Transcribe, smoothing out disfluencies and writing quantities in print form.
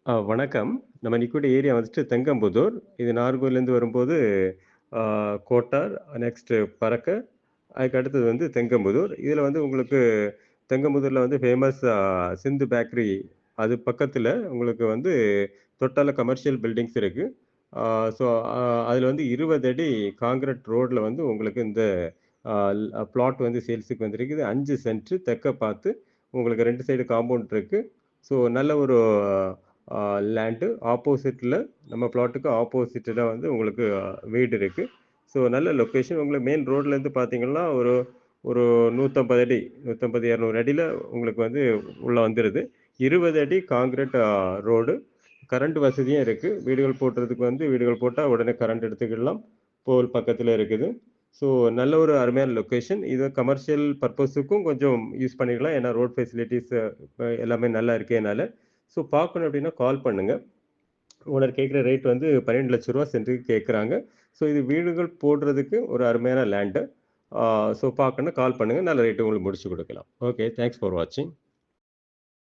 வணக்கம். நம்ம நிக்கக்கூடிய ஏரியா வந்துட்டு தெங்கம்புதூர். இது நாகர்கோவில்லேருந்து வரும்போது ஆ கோட்டார், நெக்ஸ்ட்டு பரக்க, அதுக்கு அடுத்தது வந்து தெங்கம்புதூர். இதில வந்து உங்களுக்கு தெங்கம்புதூர்ல வந்து ஃபேமஸ் சிந்து பேக்கரி. அது பக்கத்தில உங்களுக்கு வந்து தொட்டால கமர்ஷியல் பில்டிங்ஸ் இருக்கு. ஆ ஸோ அ அதில வந்து 20 அடி கான்கிரீட் ரோட்ல வந்து உங்களுக்கு இந்த ஆ பிளாட் வந்து சேல்ஸுக்கு வந்திருக்குது. 5 சென்ட் தெற்க பார்த்து உங்களுக்கு 2 சைடு காம்பவுண்ட் இருக்கு. ஸோ நல்ல ஒரு ஆ லேண்டு. ஆப்போசிட்ல நம்ம பிளாட்டுக்கு ஆப்போசிட்ல வந்து உங்களுக்கு வீடு இருக்கு. ஸோ நல்ல லொக்கேஷன். உங்களுக்கு மெயின் ரோட்லேருந்து பார்த்தீங்கன்னா, ஒரு ஒரு 150 அடி, 150, 200 அடியில உங்களுக்கு வந்து உள்ள வந்துருது. 20 அடி கான்கிரீட் ரோடு. கரண்ட் வசதியும் இருக்கு. வீடுகள் போடுறதுக்கு வந்து வீடுகள் போட்டா உடனே கரண்ட் எடுத்துக்கிடலாம். போல் பக்கத்தில இருக்குது. ஸோ நல்ல ஒரு அருமையான லொக்கேஷன். இத கமர்ஷியல் பர்ப்பஸுக்கும் கொஞ்சம் யூஸ் பண்ணிக்கலாம். ஏன்னா ரோட் ஃபெசிலிட்டீஸ் எல்லாமே நல்லா இருக்கேனால. ஸோ பார்க்கணும் அப்டின்னா கால் பண்ணுங்க. ஓனர் கேட்குற ரேட் வந்து ரூ. 12,00,000 சென்ட்டுக்கு கேட்குறாங்க. ஸோ இது வீடுகள் போடுறதுக்கு ஒரு அருமையான லேண்டு. ஸோ பார்க்கணும்னா கால் பண்ணுங்க. நல்ல ரேட்டு உங்களுக்கு முடிச்சு குடுக்கலாம். ஓகே. தேங்க்ஸ் ஃபார் வாட்சிங்.